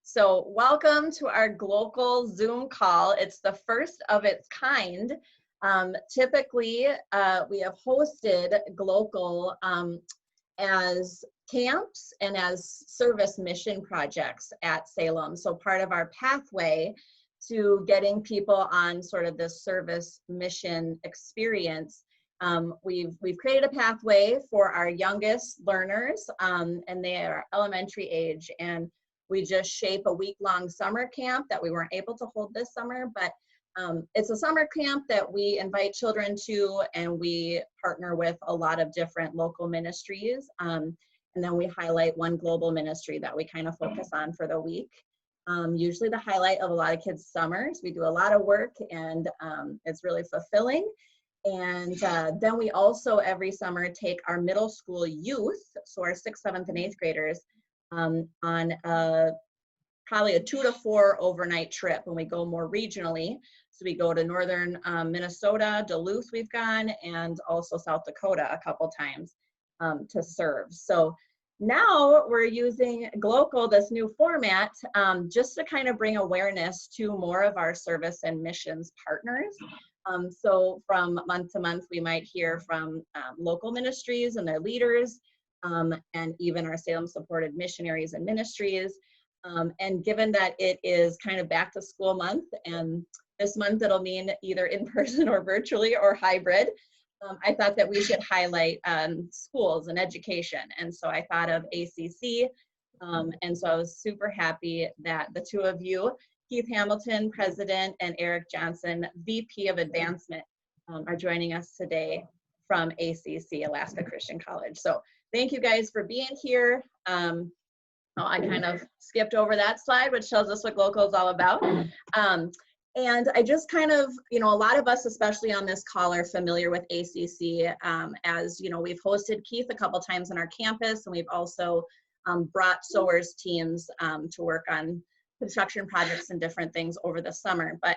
So welcome to our GLOCAL Zoom call. It's the first of its kind. Typically, we have hosted GLOCAL as camps and as service mission projects at Salem. So part of our pathway to getting people on sort of this service mission experience, we've created a pathway for our youngest learners, and they are elementary age, and we just shape a week-long summer camp that we weren't able to hold this summer, but it's a summer camp that we invite children to, and we partner with a lot of different local ministries, and then we highlight one global ministry that we kind of focus on for the week. Usually the highlight of a lot of kids' summers. We do a lot of work, and it's really fulfilling. And then we also every summer take our middle school youth, so our 6th, 7th, and 8th graders, on probably a 2 to 4 overnight trip, and we go more regionally. So we go to northern Minnesota, Duluth we've gone, and also South Dakota a couple times to serve. So now we're using GLOCAL, this new format, just to kind of bring awareness to more of our service and missions partners. So from month to month, we might hear from local ministries and their leaders, and even our Salem supported missionaries and ministries. And given that it is kind of back to school month, and this month it'll mean either in person or virtually or hybrid, I thought that we should highlight schools and education. And so I thought of ACC. And so I was super happy that the two of you, Keith Hamilton, President, and Eric Johnson, VP of Advancement, are joining us today from ACC, Alaska Christian College. So thank you guys for being here. I kind of skipped over that slide, which tells us what GLOCAL is all about. And I just kind of, a lot of us, especially on this call, are familiar with ACC, as, we've hosted Keith a couple times on our campus, and we've also brought sewers teams to work on construction projects and different things over the summer. But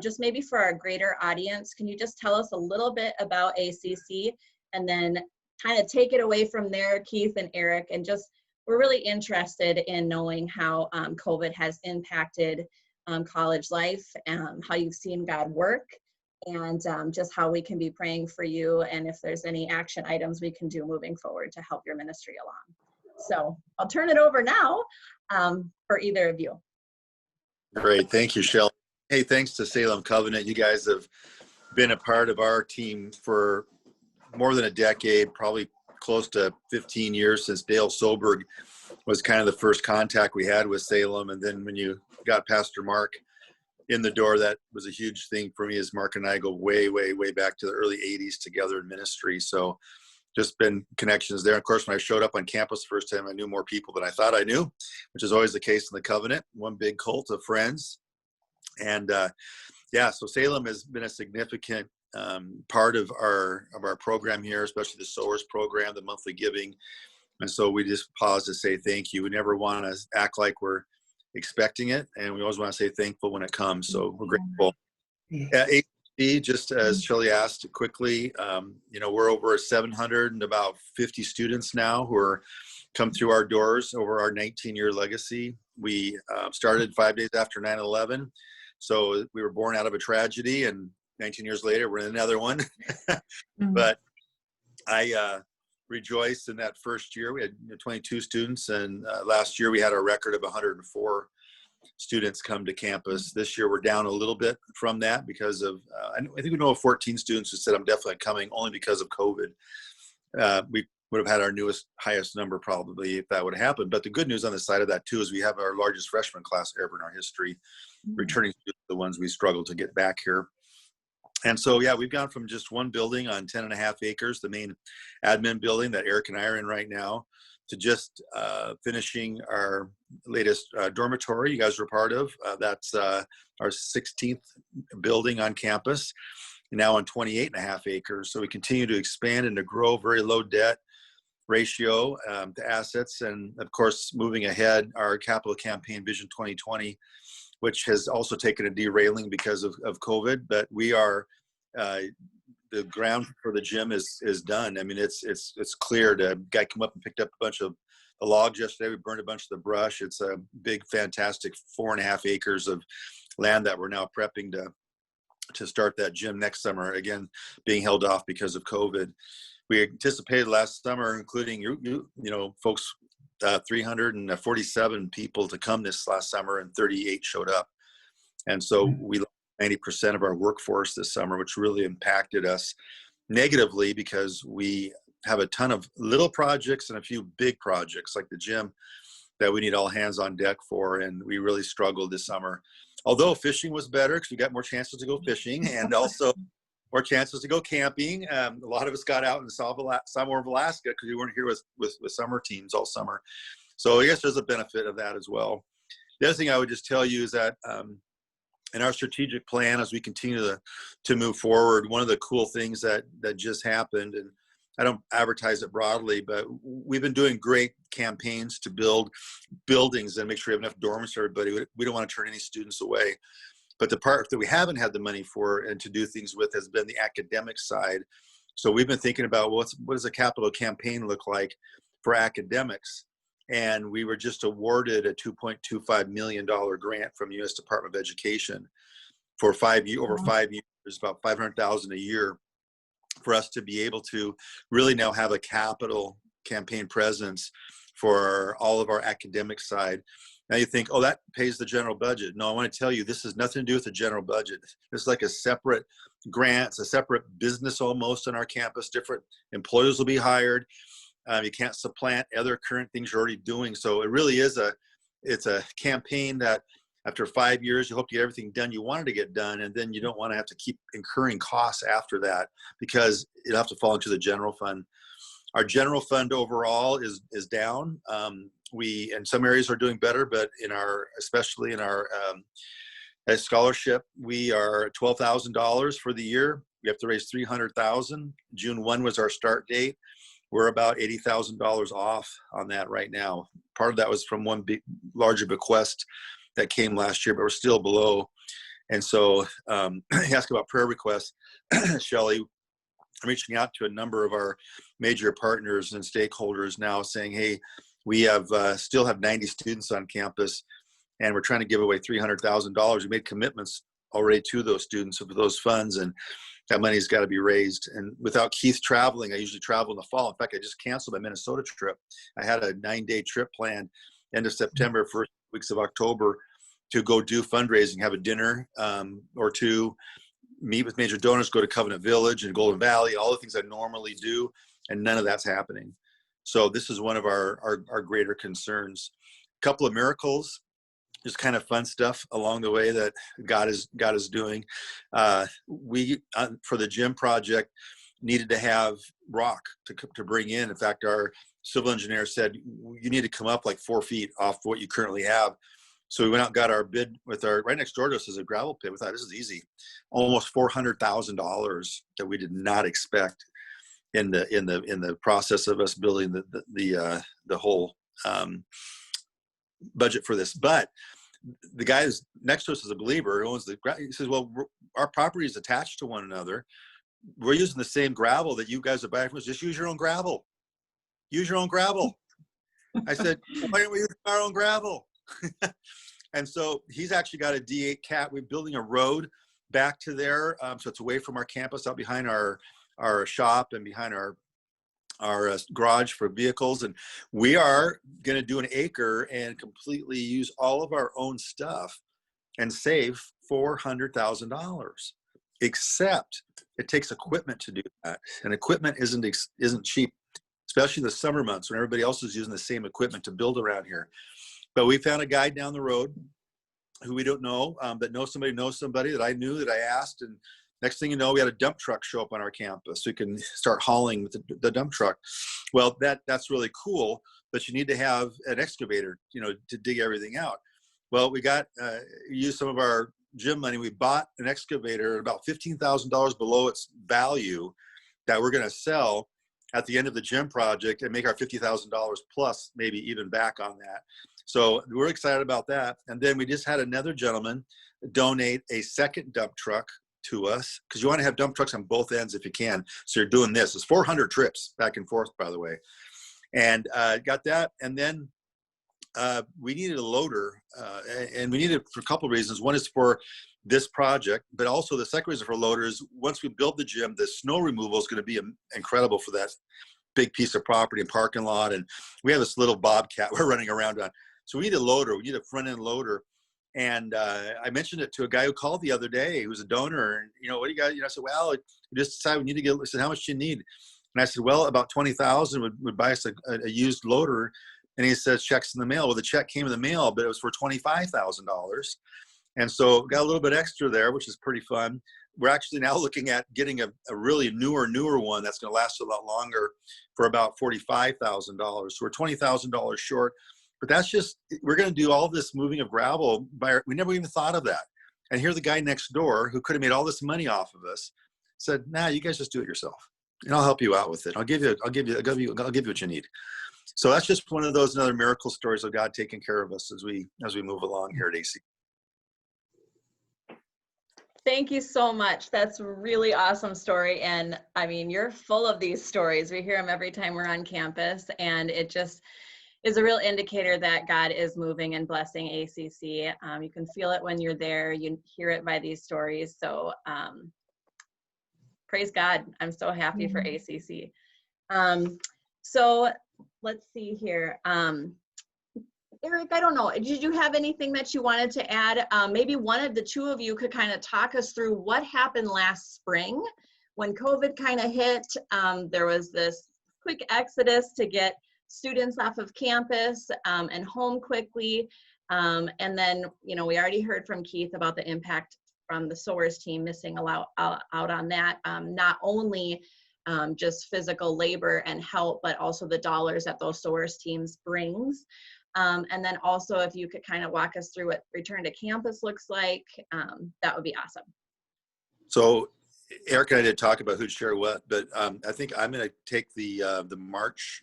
just maybe for our greater audience, can you just tell us a little bit about ACC, and then kind of take it away from there, Keith and Eric, and just, we're really interested in knowing how COVID has impacted college life, and how you've seen God work, and just how we can be praying for you, and if there's any action items we can do moving forward to help your ministry along. So I'll turn it over now for either of you. Great, thank you, Shelley. Hey, thanks to Salem Covenant. You guys have been a part of our team for more than a decade, probably close to 15 years, since Dale Soberg was kind of the first contact we had with Salem. And then when you got Pastor Mark in the door, that was a huge thing for me, as Mark and I go way, way, way back to the early 80s together in ministry. So just been connections there. Of course, when I showed up on campus the first time, I knew more people than I thought I knew, which is always the case in the Covenant, one big cult of friends. And so Salem has been a significant part of our program here, especially the Sowers program, the monthly giving. And so we just pause to say thank you. We never want to act like we're expecting it, and we always want to say thankful when it comes. So we're grateful. At ACC, just as Shelley asked quickly, we're over 700 and about 50 students now who are come through our doors over our 19-year legacy. We started 5 days after 9/11. So we were born out of a tragedy, and 19 years later, we're in another one. But I rejoice in that first year. We had 22 students, and last year we had a record of 104 students come to campus. This year we're down a little bit from that because of, I think we know of 14 students who said, I'm definitely coming, only because of COVID. We would have had our highest number probably if that would have happened. But the good news on the side of that too is we have our largest freshman class ever in our history, returning students, the ones we struggled to get back here. And so, yeah, we've gone from just one building on 10.5 acres, the main admin building that Eric and I are in right now, to just finishing our latest dormitory you guys were part of. That's our 16th building on campus, now on 28.5 acres. So we continue to expand and to grow, very low debt ratio to assets. And of course, moving ahead, our capital campaign, Vision 2020, which has also taken a derailing because of COVID, but we are, the ground for the gym is done. I mean, it's cleared. A guy came up and picked up a bunch of the logs yesterday. We burned a bunch of the brush. It's a big, fantastic 4.5 acres of land that we're now prepping to start that gym next summer, again, being held off because of COVID. We anticipated last summer, including you know, folks, 347 people to come this last summer, and 38 showed up. And so we lost 90% of our workforce this summer, which really impacted us negatively because we have a ton of little projects and a few big projects like the gym that we need all hands on deck for. And we really struggled this summer. Although fishing was better because we got more chances to go fishing and also more chances to go camping. A lot of us got out in summer of Alaska because we weren't here with summer teams all summer. So I guess there's a benefit of that as well. The other thing I would just tell you is that in our strategic plan, as we continue to move forward, one of the cool things that just happened, and I don't advertise it broadly, but we've been doing great campaigns to build buildings and make sure we have enough dorms for everybody. We don't want to turn any students away. But the part that we haven't had the money for and to do things with has been the academic side. So we've been thinking about what does a capital campaign look like for academics? And we were just awarded a $2.25 million grant from the U.S. Department of Education for over 5 years, about $500,000 a year, for us to be able to really now have a capital campaign presence for all of our academic side. Now you think, oh, that pays the general budget. No, I want to tell you, this has nothing to do with the general budget. It's like a separate grant, it's a separate business almost on our campus. Different employees will be hired. You can't supplant other current things you're already doing. So it really is it's a campaign that after 5 years, you hope to get everything done you wanted to get done, and then you don't want to have to keep incurring costs after that because it'll have to fall into the general fund. Our general fund overall is down. We in some areas are doing better, but especially in our scholarship, we are at $12,000 for the year. We have to raise $300,000. June 1 was our start date. We're about $80,000 off on that right now. Part of that was from one big, larger bequest that came last year, but we're still below. And so you ask about prayer requests, Shelley. I'm reaching out to a number of our major partners and stakeholders now saying, hey, we still have 90 students on campus and we're trying to give away $300,000. We made commitments already to those students of those funds, and that money's got to be raised. And without Keith traveling, I usually travel in the fall. In fact, I just canceled my Minnesota trip. I had a 9-day trip planned end of September, first weeks of October, to go do fundraising, have a dinner or two, meet with major donors, go to Covenant Village and Golden Valley, all the things I normally do, and none of that's happening. So this is one of our greater concerns. A couple of miracles, just kind of fun stuff along the way that God is doing. We for the gym project needed to have rock to bring in. In fact, our civil engineer said you need to come up like 4 feet off what you currently have. So we went out and got our bid with right next door to us is a gravel pit. We thought this is easy, almost $400,000 that we did not expect in the process of us building the whole budget for this. But the guy who's next to us is a believer. He says, well, our property is attached to one another. We're using the same gravel that you guys are buying from us. Just use your own gravel. Use your own gravel. I said, why don't we use our own gravel? And so he's actually got a D8 cat. We're building a road back to there. So it's away from our campus, out behind our shop and behind our garage for vehicles. And we are going to do an acre and completely use all of our own stuff and save $400,000, except it takes equipment to do that. And equipment isn't cheap, especially in the summer months when everybody else is using the same equipment to build around here. But we found a guy down the road who we don't know, but knows somebody that I knew, that I asked. And next thing you know, we had a dump truck show up on our campus. So we can start hauling with the dump truck. Well, that's really cool, but you need to have an excavator, to dig everything out. Well, we used some of our gym money. We bought an excavator about $15,000 below its value that we're going to sell at the end of the gym project and make our $50,000 plus, maybe even back on that. So we're excited about that. And then we just had another gentleman donate a second dump truck to us, because you want to have dump trucks on both ends if you can. So you're doing this. It's 400 trips back and forth, by the way. and got that. And then we needed a loader, and we needed it for a couple of reasons. One is for this project, but also the second reason for a loader is once we build the gym, the snow removal is going to be incredible for that big piece of property and parking lot. And we have this little Bobcat we're running around on. So we need a loader. We need a front end loader. And I mentioned it to a guy who called the other day, who was a donor. And, what do you got? I said, well, we just decided we need to get, I said, how much do you need? And I said, well, about 20,000 would buy us a used loader. And he says, checks in the mail. Well, the check came in the mail, but it was for $25,000. And so got a little bit extra there, which is pretty fun. We're actually now looking at getting a really newer one that's going to last a lot longer for about $45,000. So we're $20,000 short. But that's just, we're going to do all this moving of gravel we never even thought of that. And here the guy next door who could have made all this money off of us said, nah, you guys just do it yourself. And I'll help you out with it. I'll give you what you need. So that's just one of those another miracle stories of God taking care of us as we move along here at AC. Thank you so much. That's a really awesome story. And I mean, you're full of these stories. We hear them every time we're on campus, and it just is a real indicator that God is moving and blessing ACC. You can feel it when you're there. You hear it by these stories. So praise God. I'm so happy for ACC. So let's see here. Eric, I don't know, did you have anything that you wanted to add? Maybe one of the two of you could kind of talk us through what happened last spring when COVID kind of hit. There was this quick exodus to get students off of campus and home quickly. And then, we already heard from Keith about the impact from the SOARS team missing out on that, not only just physical labor and help, but also the dollars that those SOARS teams brings. And then also if you could kind of walk us through what return to campus looks like, that would be awesome. So Eric and I did talk about who'd share what, but I think I'm going to take the March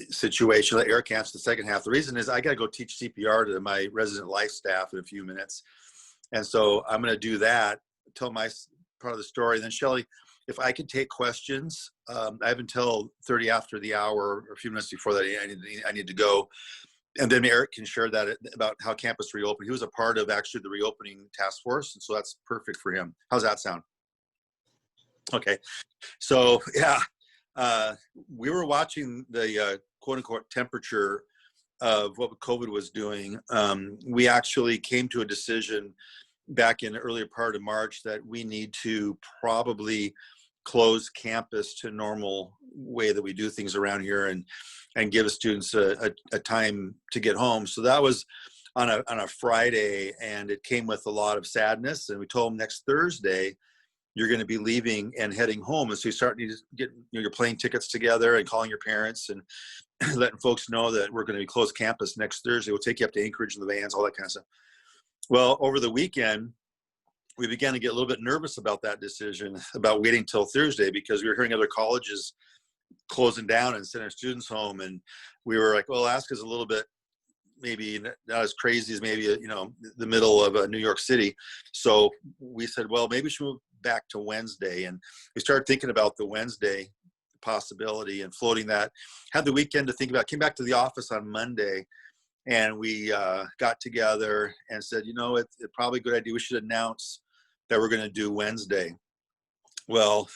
situation. Let Eric answer the second half. The reason is I got to go teach CPR to my resident life staff in a few minutes. And so I'm going to do that, tell my part of the story. And then Shelley, if I could take questions, I have until 30 after the hour or a few minutes before that I need to go. And then Eric can share that about how campus reopened. He was a part of actually the reopening task force. And so that's perfect for him. How's that sound? Okay. So yeah, we were watching the quote unquote temperature of what COVID was doing. We actually came to a decision back in the earlier part of March that we need to probably close campus to normal way that we do things around here and give students a time to get home. So that was on a Friday, and it came with a lot of sadness. And we told them next Thursday, you're going to be leaving and heading home. And so you start to get your plane tickets together and calling your parents and letting folks know that we're going to be closed campus next Thursday. We'll take you up to Anchorage in the vans, all that kind of stuff. Well, over the weekend, we began to get a little bit nervous about that decision, about waiting till Thursday, because we were hearing other colleges closing down and sending students home. And we were like, well, Alaska's a little bit, maybe not as crazy as maybe, the middle of New York City. So we said, well, maybe we should move back to Wednesday. And we started thinking about the Wednesday possibility and floating that. Had the weekend to think about, came back to the office on Monday, and we got together and said, it's probably a good idea. We should announce that we're going to do Wednesday. Well,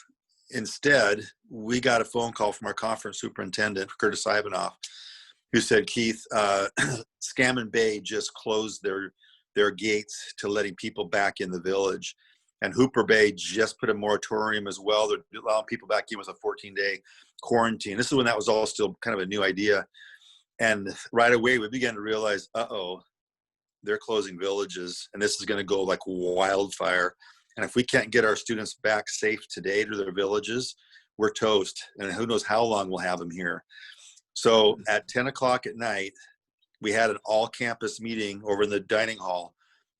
instead, we got a phone call from our conference superintendent, Curtis Ivanoff, who said, Keith, Scammon Bay just closed their gates to letting people back in the village. And Hooper Bay just put a moratorium as well. They're allowing people back in with a 14-day quarantine. This is when that was all still kind of a new idea. And right away, we began to realize, they're closing villages, and this is going to go like wildfire. And if we can't get our students back safe today to their villages, we're toast. And who knows how long we'll have them here. So at 10 o'clock at night, we had an all-campus meeting over in the dining hall.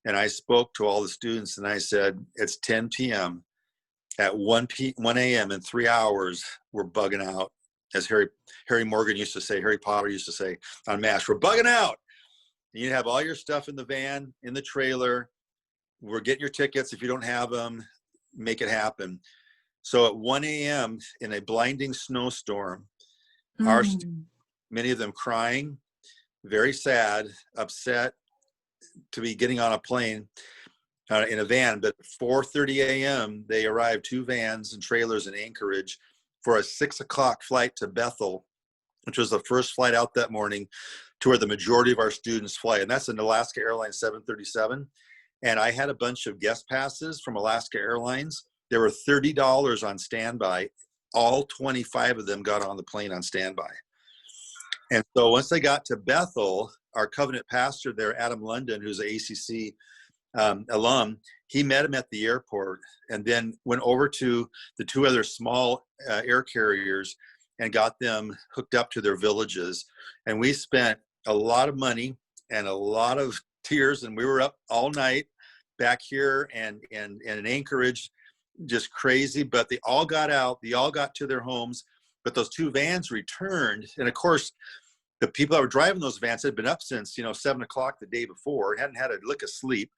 And I spoke to all the students, and I said, it's 10 p.m. At 1 a.m. in 3 hours, we're bugging out. As Harry Morgan used to say, Harry Potter used to say on MASH, we're bugging out. And you have all your stuff in the van, in the trailer. We're getting your tickets. If you don't have them, make it happen. So at 1 a.m. in a blinding snowstorm, Our many of them crying, very sad, upset to be getting on a plane in a van. But at 4:30 a.m., they arrived, 2 vans and trailers in Anchorage for a 6 o'clock flight to Bethel, which was the first flight out that morning to where the majority of our students fly. And that's an Alaska Airlines 737. And I had a bunch of guest passes from Alaska Airlines. There were $30 on standby. All 25 of them got on the plane on standby. And so once they got to Bethel, our covenant pastor there, Adam London, who's an ACC alum, he met him at the airport and then went over to the 2 other small air carriers and got them hooked up to their villages. And we spent a lot of money and a lot of tears, and we were up all night back here and in Anchorage, just crazy. But they all got out, they all got to their homes, but those 2 vans returned. And of course, the people that were driving those vans had been up since 7 o'clock the day before and hadn't had a lick of sleep.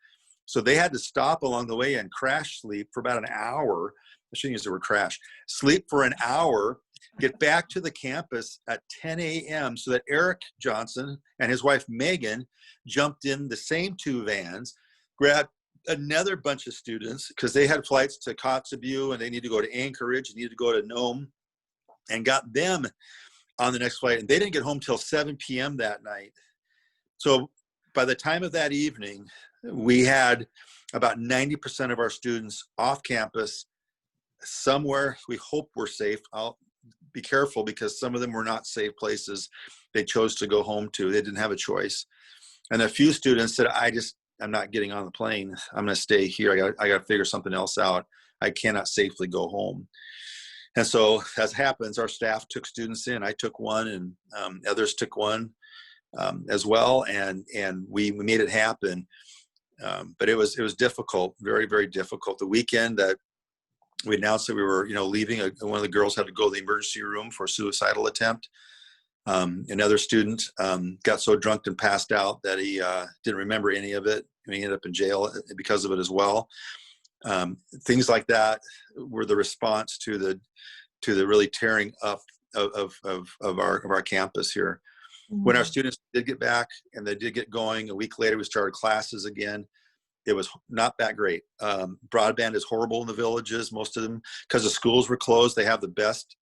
So they had to stop along the way and crash sleep for about an hour. I shouldn't use the word crash. Sleep for an hour, get back to the campus at 10 a.m. so that Eric Johnson and his wife Megan jumped in the same 2 vans, grabbed another bunch of students because they had flights to Kotzebue and they needed to go to Anchorage, needed to go to Nome, and got them on the next flight. And they didn't get home till 7 p.m. that night. So by the time of that evening, we had about 90% of our students off campus somewhere we hope we're safe. I'll be careful because some of them were not safe places they chose to go home to. They didn't have a choice. And a few students said, I'm not getting on the plane. I'm going to stay here. I got to figure something else out. I cannot safely go home. And so as happens, our staff took students in. I took one and others took one as well. And we made it happen. But it was difficult, very, very difficult. The weekend that we announced that we were, leaving, one of the girls had to go to the emergency room for a suicidal attempt. Another student got so drunk and passed out that he didn't remember any of it. And he ended up in jail because of it as well. Things like that were the response to the really tearing up of our campus here. When our students did get back and they did get going, a week later we started classes again. It was not that great. Broadband is horrible in the villages, most of them, because the schools were closed. They have the best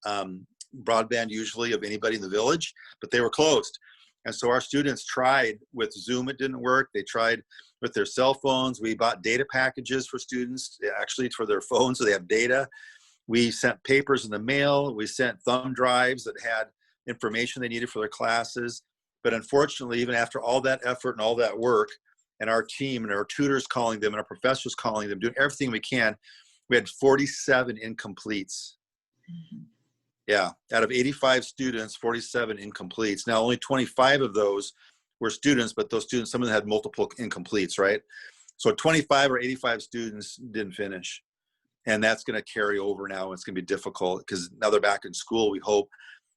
broadband usually of anybody in the village, but they were closed. And so our students tried with Zoom, it didn't work. They tried with their cell phones. We bought data packages for students, actually for their phones, so they have data. We sent papers in the mail. We sent thumb drives that had information they needed for their classes. But unfortunately, even after all that effort and all that work, and our team and our tutors calling them and our professors calling them, doing everything we can, we had 47 incompletes. Yeah, out of 85 students, 47 incompletes. Now, only 25 of those were students, but those students, some of them had multiple incompletes, right? So 25 or 85 students didn't finish. And that's going to carry over now. It's going to be difficult because now they're back in school. We hope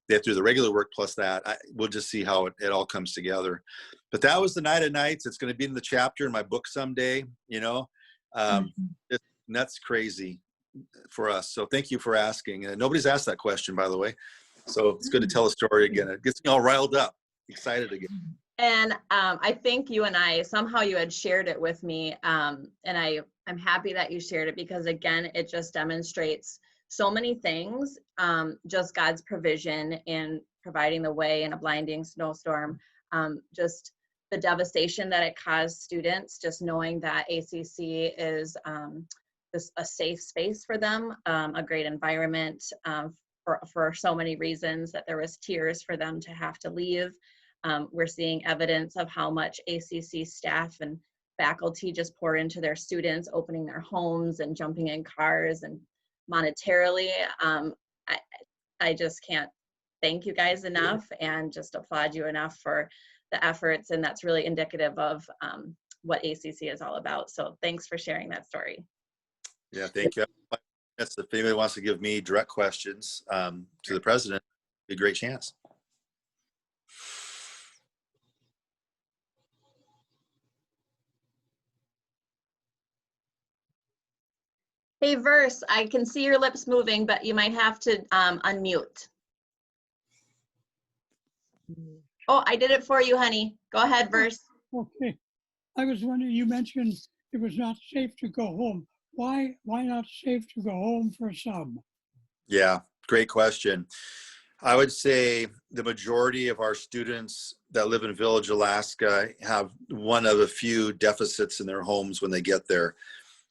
they have to do the regular work plus that. We'll just see how it all comes together. But that was the night of nights. It's going to be in the chapter in my book someday, That's crazy for us. So thank you for asking. Nobody's asked that question, by the way. So it's good to tell a story again. It gets me all riled up, excited again. And I think you and I, somehow you had shared it with me. And I'm happy that you shared it because, again, it just demonstrates so many things, just God's provision in providing the way in a blinding snowstorm, just the devastation that it caused students, just knowing that ACC is just a safe space for them, a great environment for so many reasons, that there was tears for them to have to leave. We're seeing evidence of how much ACC staff and faculty just pour into their students, opening their homes and jumping in cars, and monetarily. I just can't thank you guys enough and just applaud you enough for the efforts. And that's really indicative of what ACC is all about. So thanks for sharing that story. Yeah, thank you. If anybody wants to give me direct questions to the president, it'd be a great chance. Hey, Verse, I can see your lips moving, but you might have to unmute. Oh, I did it for you, honey. Go ahead, verse. Okay. I was wondering, you mentioned it was not safe to go home. Why not safe to go home for some? Yeah, great question. I would say the majority of our students that live in Village, Alaska have one of a few deficits in their homes when they get there.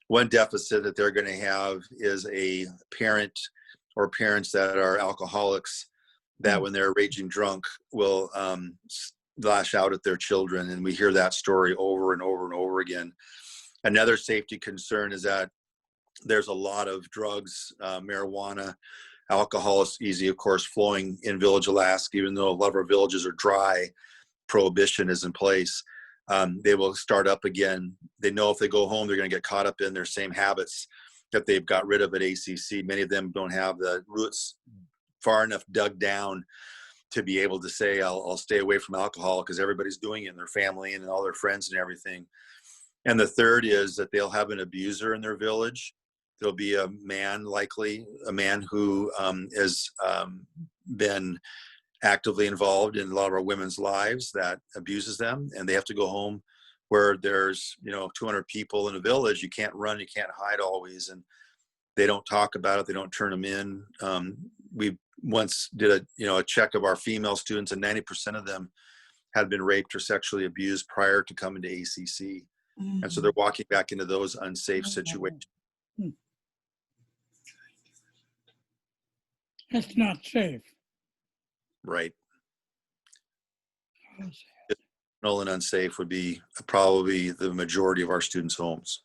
One deficit that they're going to have is a parent or parents that are alcoholics that when they're raging drunk will lash out at their children. And we hear that story over and over and over again. Another safety concern is that there's a lot of drugs, marijuana, alcohol is easy, of course, flowing in Village, Alaska. Even though a lot of our villages are dry, prohibition is in place. They will start up again. They know if they go home, they're going to get caught up in their same habits that they've got rid of at ACC. Many of them don't have the roots far enough dug down to be able to say, I'll stay away from alcohol because everybody's doing it in their family and all their friends and everything. And the third is that they'll have an abuser in their village. There'll be a man, likely a man who has been actively involved in a lot of our women's lives that abuses them, and they have to go home where there's 200 people in a village. You can't run, you can't hide always, and they don't talk about it. They don't turn them in. We once did a check of our female students, and 90% of them had been raped or sexually abused prior to coming to ACC. And so they're walking back into those unsafe situations. That's not safe. Right. And unsafe would be probably the majority of our students' homes.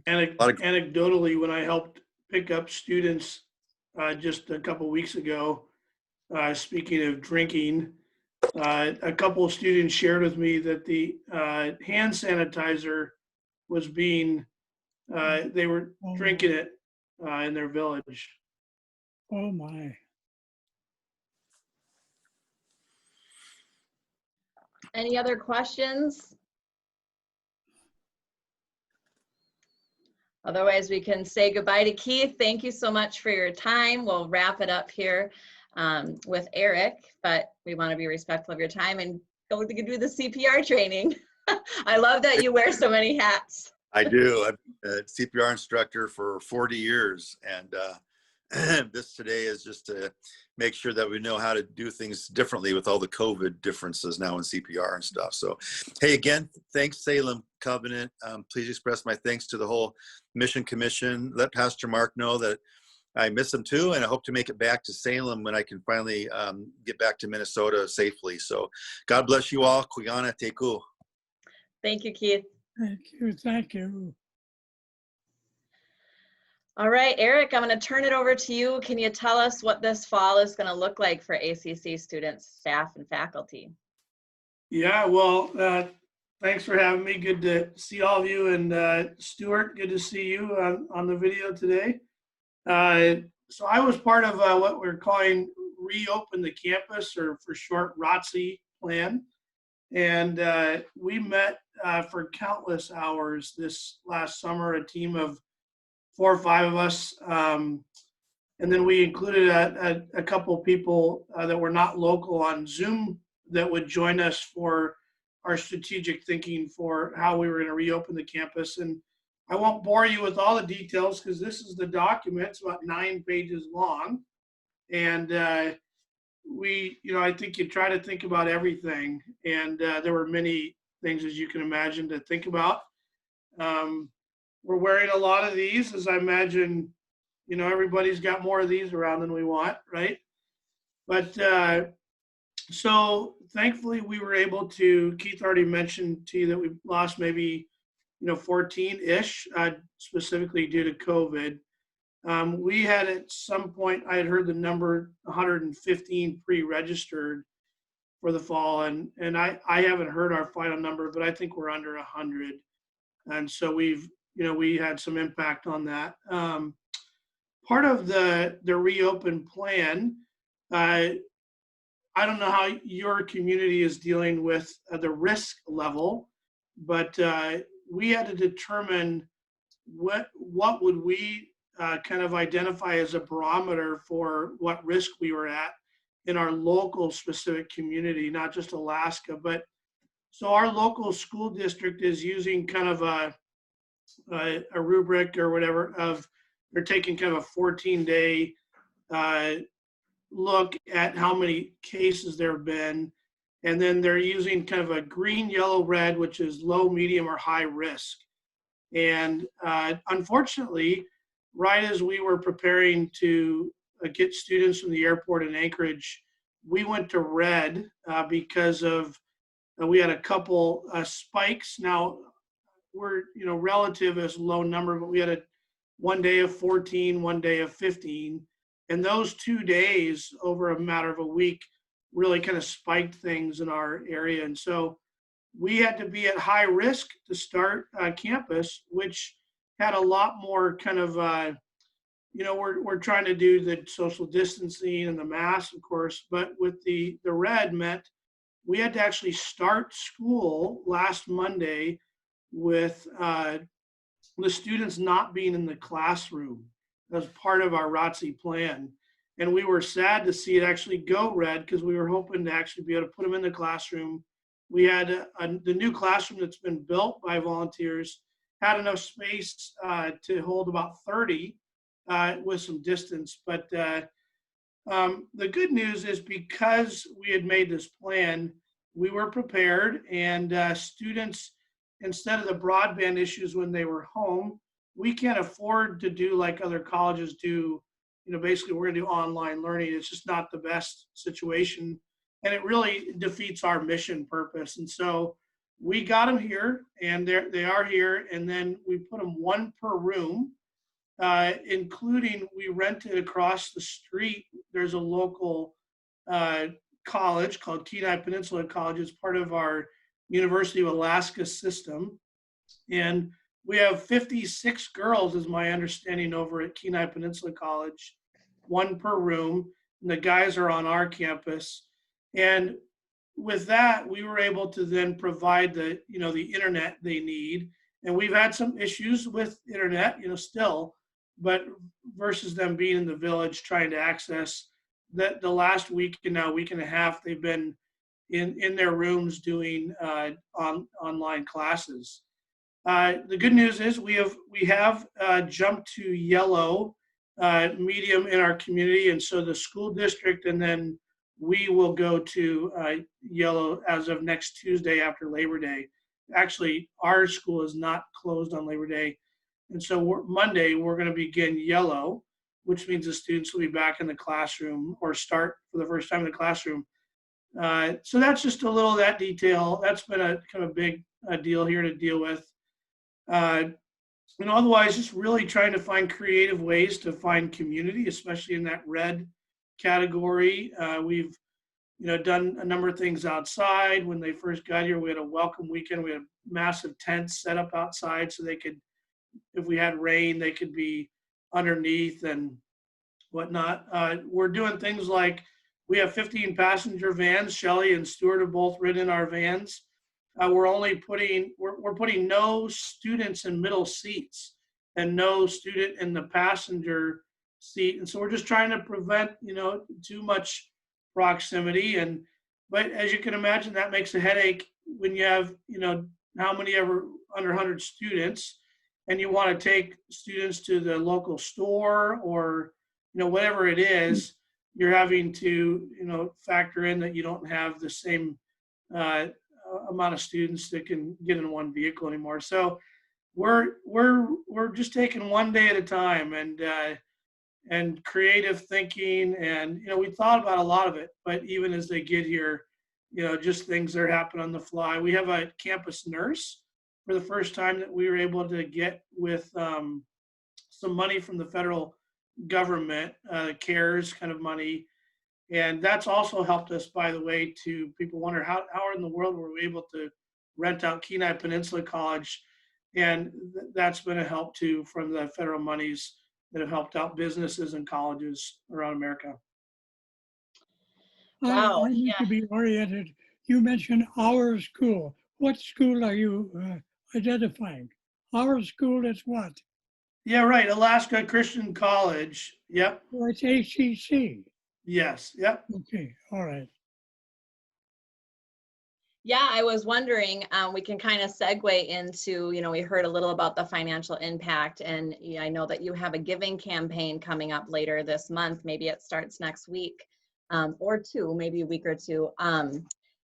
Anecdotally, when I helped pick up students just a couple weeks ago, speaking of drinking, a couple of students shared with me that the hand sanitizer was being, they were drinking it in their village. Oh my. Any other questions? Otherwise, we can say goodbye to Keith. Thank you so much for your time. We'll wrap it up here with Eric, but we want to be respectful of your time and go to do the CPR training. I love that you wear so many hats. I do. I'm a CPR instructor for 40 years, and this today is just to make sure that we know how to do things differently with all the COVID differences now in CPR and stuff. So, hey, again, thanks, Salem Covenant. Please express my thanks to the whole Mission Commission. Let Pastor Mark know that I miss him too, and I hope to make it back to Salem when I can finally get back to Minnesota safely. So, God bless you all. Kuyana Teku. Thank you, Keith. Thank you. Thank you. All right, Eric, I'm going to turn it over to you. Can you tell us what this fall is going to look like for ACC students, staff, and faculty? Yeah, well, thanks for having me. Good to see all of you. And Stuart, good to see you on the video today. So I was part of what we're calling Reopen the Campus, or for short, ROTC plan. And we met for countless hours this last summer, a team of 4 or 5 of us. And then we included a couple people that were not local on Zoom that would join us for our strategic thinking for how we were going to reopen the campus. And I won't bore you with all the details because this is the document. It's about 9 pages long. And I think you try to think about everything. And there were many things, as you can imagine, to think about. We're wearing a lot of these, as I imagine, everybody's got more of these around than we want, right? But so thankfully we were able to, Keith already mentioned to you that we lost maybe, 14-ish, specifically due to COVID. We had at some point, I had heard the number 115 pre-registered for the fall, and I haven't heard our final number, but I think we're under 100. And so we had some impact on that. Part of the reopen plan, I don't know how your community is dealing with the risk level, but we had to determine what would we kind of identify as a barometer for what risk we were at. in our local specific community, not just Alaska. But so our local school district is using kind of a rubric or whatever of, they're taking kind of a 14-day look at how many cases there have been. And then they're using kind of a green, yellow, red, which is low, medium, or high risk. And unfortunately, right as we were preparing to get students from the airport in Anchorage, we went to red because of, we had a couple spikes. Now, we're, relative as a low number, but we had one day of 14, one day of 15. And those 2 days over a matter of a week really kind of spiked things in our area. And so we had to be at high risk to start campus, which had a lot more kind of, we're trying to do the social distancing and the masks, of course, but with the red meant we had to actually start school last Monday with the students not being in the classroom as part of our ROTC plan. And we were sad to see it actually go red because we were hoping to actually be able to put them in the classroom. We had the new classroom that's been built by volunteers had enough space to hold about 30 with some distance. But the good news is because we had made this plan, we were prepared, and students, instead of the broadband issues when they were home, we can't afford to do like other colleges do. Basically we're gonna do online learning. It's just not the best situation. And it really defeats our mission purpose. And so we got them here, and they are here. And then we put them one per room, including we rented across the street. There's a local college called Kenai Peninsula College. It's part of our University of Alaska system. And we have 56 girls, is my understanding, over at Kenai Peninsula College, one per room. And the guys are on our campus. And with that, we were able to then provide the internet they need. And we've had some issues with internet, still, but versus them being in the village trying to access that, the last week and now week and a half, they've been in their rooms doing online classes. The good news is we have jumped to yellow, medium in our community, and so the school district, and then we will go to yellow as of next Tuesday after Labor Day. Actually, our school is not closed on Labor Day, and so Monday we're going to begin yellow, which means the students will be back in the classroom or start for the first time in the classroom. So that's just a little of that detail. That's been a kind of big deal here to deal with. Otherwise, just really trying to find creative ways to find community, especially in that red category. We've done a number of things outside. When they first got here, we had a welcome weekend. We had massive tents set up outside so they could, if we had rain, they could be underneath and whatnot. We're doing things like we have 15 passenger vans. Shelly and Stuart have both ridden in our vans. We're putting no students in middle seats and no student in the passenger seat. And so we're just trying to prevent, too much proximity. But as you can imagine, that makes a headache when you have, how many ever under 100 students, and you want to take students to the local store or, whatever it is, you're having to, factor in that you don't have the same amount of students that can get in one vehicle anymore. So we're just taking one day at a time, and creative thinking, and we thought about a lot of it, but even as they get here, just things that happen on the fly. We have a campus nurse for the first time that we were able to get with some money from the federal government, CARES kind of money. And that's also helped us, by the way, to people wonder how in the world were we able to rent out Kenai Peninsula College. And that's been a help too from the federal monies that have helped out businesses and colleges around America. Wow, I need to be oriented. You mentioned our school. What school are you identifying? Our school is what? Yeah, right. Alaska Christian College. Yep. Well, it's ACC. Yes, yep. Okay, all right. Yeah, I was wondering, we can kind of segue into, we heard a little about the financial impact, and yeah, I know that you have a giving campaign coming up later this month. Maybe it starts next week, or two, maybe a week or two.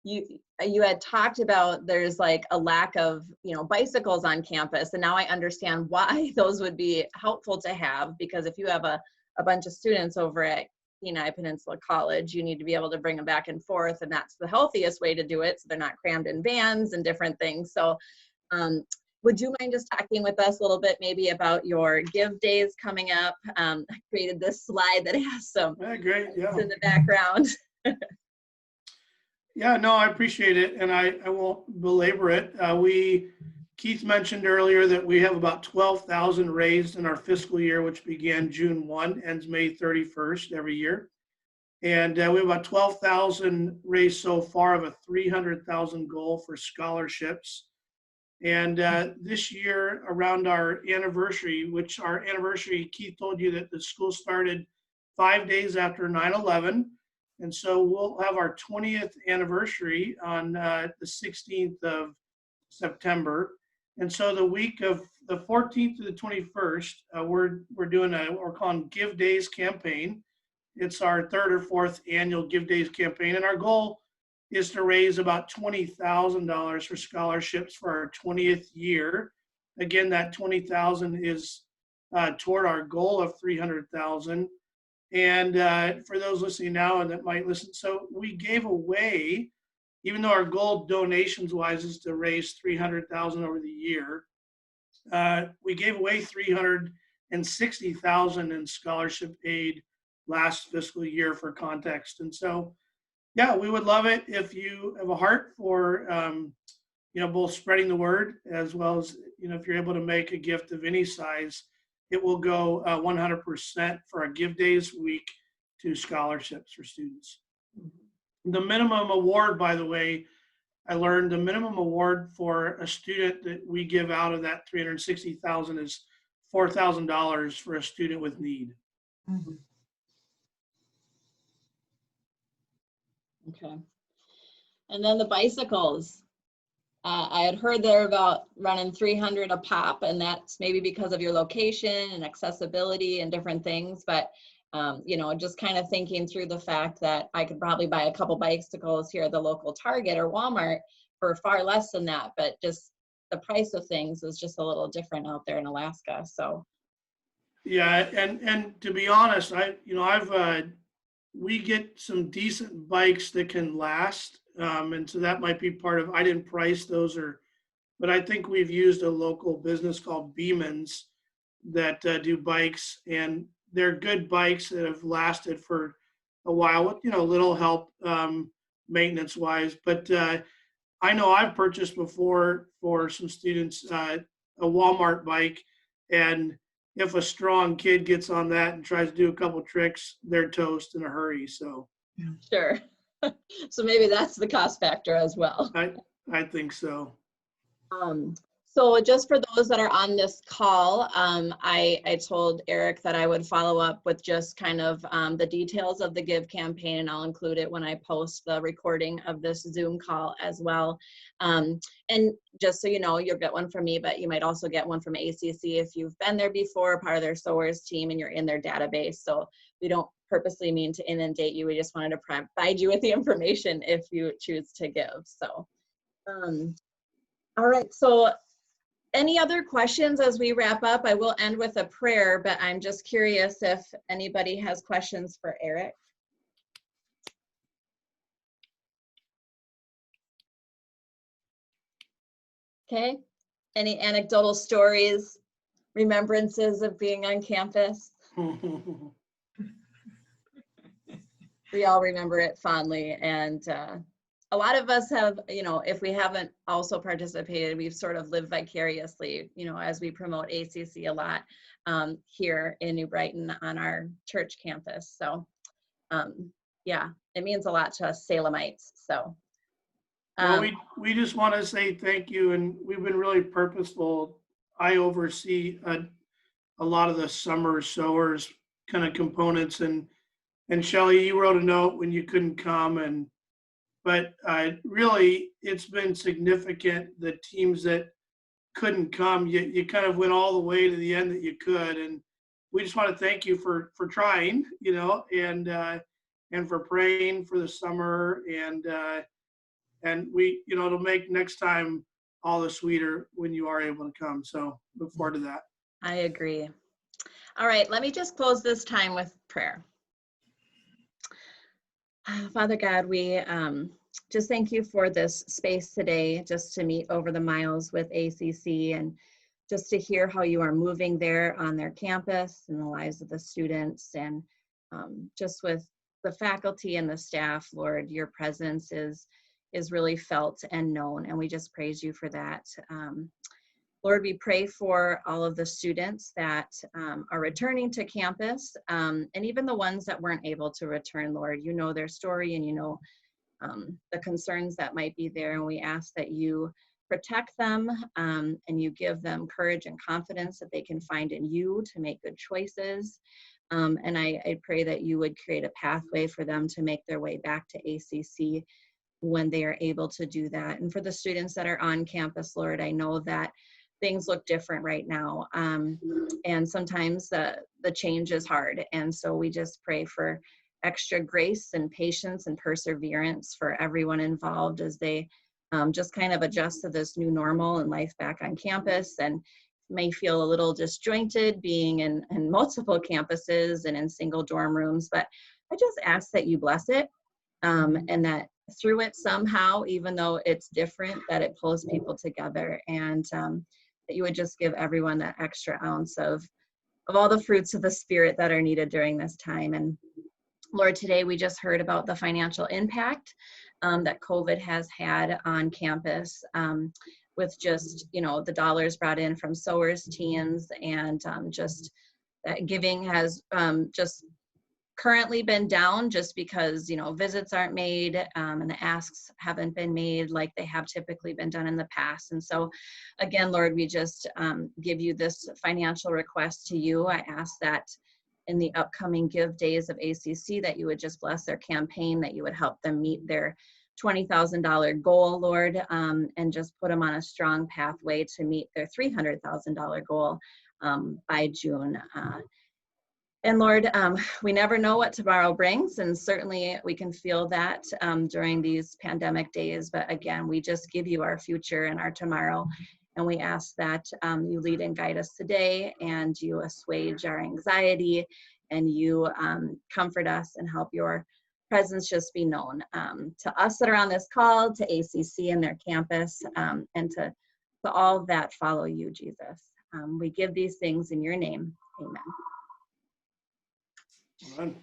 You had talked about there's like a lack of, bicycles on campus, and now I understand why those would be helpful to have, because if you have a bunch of students over at Kenai Peninsula College, you need to be able to bring them back and forth, and that's the healthiest way to do it, so they're not crammed in vans and different things. So would you mind just talking with us a little bit maybe about your give days coming up? I created this slide that has some Yeah, great, yeah. in the background. Yeah, no, I appreciate it, and I won't belabor it. Keith mentioned earlier that we have about 12,000 raised in our fiscal year, which began June 1, ends May 31st every year. And we have about 12,000 raised so far of a 300,000 goal for scholarships. And this year, around our anniversary, which our anniversary, Keith told you that the school started 5 days after 9/11. And so we'll have our 20th anniversary on the 16th of September. And so the week of the 14th to the 21st, we're doing what we're calling Give Days campaign. It's our third or fourth annual Give Days campaign. And our goal is to raise about $20,000 for scholarships for our 20th year. Again, that 20,000 is toward our goal of 300,000. And for those listening now and that might listen, so we gave away, even though our goal donations wise is to raise 300,000 over the year, we gave away 360,000 in scholarship aid last fiscal year for context. And so, yeah, we would love it if you have a heart for, both spreading the word as well as, if you're able to make a gift of any size, it will go 100% for our Give Days week to scholarships for students. The minimum award, by the way, I learned the minimum award for a student that we give out of that 360,000 is $4,000 for a student with need. Mm-hmm. Okay. And then the bicycles. I had heard they're about running 300 a pop, and that's maybe because of your location and accessibility and different things. But, just kind of thinking through the fact that I could probably buy a couple bicycles here at the local Target or Walmart for far less than that. But just the price of things is just a little different out there in Alaska. So. Yeah, and to be honest, we get some decent bikes that can last, and so that might be part of. I didn't price those, but I think we've used a local business called Beeman's that do bikes, and they're good bikes that have lasted for a while with little help maintenance wise. But I know I've purchased before for some students a Walmart bike, and if a strong kid gets on that and tries to do a couple tricks, they're toast in a hurry. So Sure. So maybe that's the cost factor as well. I think so. So just for those that are on this call, I told Eric that I would follow up with just kind of the details of the Give campaign, and I'll include it when I post the recording of this Zoom call as well. And just so you know, you'll get one from me, but you might also get one from ACC if you've been there before, part of their SOARS team, and you're in their database. So we don't purposely mean to inundate you. We just wanted to provide you with the information if you choose to give. So, all right. So any other questions as we wrap up? I will end with a prayer, but I'm just curious if anybody has questions for Eric. Okay. Any anecdotal stories, remembrances of being on campus? We all remember it fondly, and a lot of us have, if we haven't also participated, we've sort of lived vicariously, as we promote ACC a lot here in New Brighton on our church campus. So yeah, it means a lot to us Salemites. So well, we just want to say thank you, and we've been really purposeful. I oversee a lot of the summer SOARS kind of components, and And Shelley, you wrote a note when you couldn't come, but really, it's been significant. The teams that couldn't come, you kind of went all the way to the end that you could, and we just want to thank you for trying, and for praying for the summer, and we, it'll make next time all the sweeter when you are able to come. So look forward to that. I agree. All right, let me just close this time with prayer. Father God, we just thank you for this space today, just to meet over the miles with ACC and just to hear how you are moving there on their campus and the lives of the students, and just with the faculty and the staff, Lord, your presence is really felt and known, and we just praise you for that. Lord, we pray for all of the students that are returning to campus, and even the ones that weren't able to return, Lord. You know their story, and you know the concerns that might be there, and we ask that you protect them, and you give them courage and confidence that they can find in you to make good choices. And I pray that you would create a pathway for them to make their way back to ACC when they are able to do that. And for the students that are on campus, Lord, I know that things look different right now. And sometimes the change is hard. And so we just pray for extra grace and patience and perseverance for everyone involved as they just kind of adjust to this new normal and life back on campus, and may feel a little disjointed being in multiple campuses and in single dorm rooms. But I just ask that you bless it, and that through it somehow, even though it's different, that it pulls people together, and that you would just give everyone that extra ounce of all the fruits of the Spirit that are needed during this time. And Lord, today we just heard about the financial impact that COVID has had on campus, with just, the dollars brought in from sowers, teams, and just that giving has just currently been down just because, visits aren't made, and the asks haven't been made like they have typically been done in the past. And so again, Lord, we just give you this financial request to you. I ask that in the upcoming give days of ACC that you would just bless their campaign, that you would help them meet their $20,000 goal, Lord, and just put them on a strong pathway to meet their $300,000 goal by June. And Lord, we never know what tomorrow brings, and certainly we can feel that during these pandemic days. But again, we just give you our future and our tomorrow, and we ask that you lead and guide us today, and you assuage our anxiety, and you comfort us and help your presence just be known to us that are on this call, to ACC and their campus, and to all that follow you, Jesus. We give these things in your name. Amen.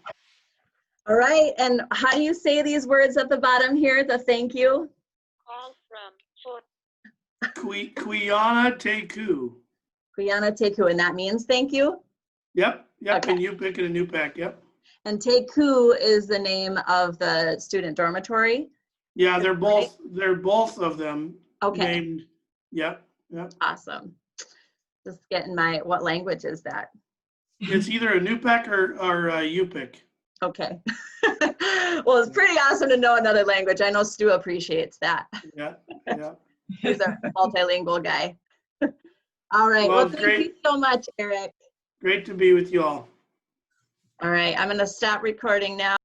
All right, and how do you say these words at the bottom here, the thank you? Call from foot. Kuyana Teku. Kuyana Teku, and that means thank you? Yep, Okay. And you picking a new pack, yep. And Teku is the name of the student dormitory? Yeah, they're both of them Okay. named, yep. Awesome. Just getting what language is that? It's either a new pack or a UPick. Okay. Well, it's pretty awesome to know another language. I know Stu appreciates that. Yeah. He's a multilingual guy. All right. Well, thank you so much, Eric. Great to be with you all. All right. I'm going to stop recording now.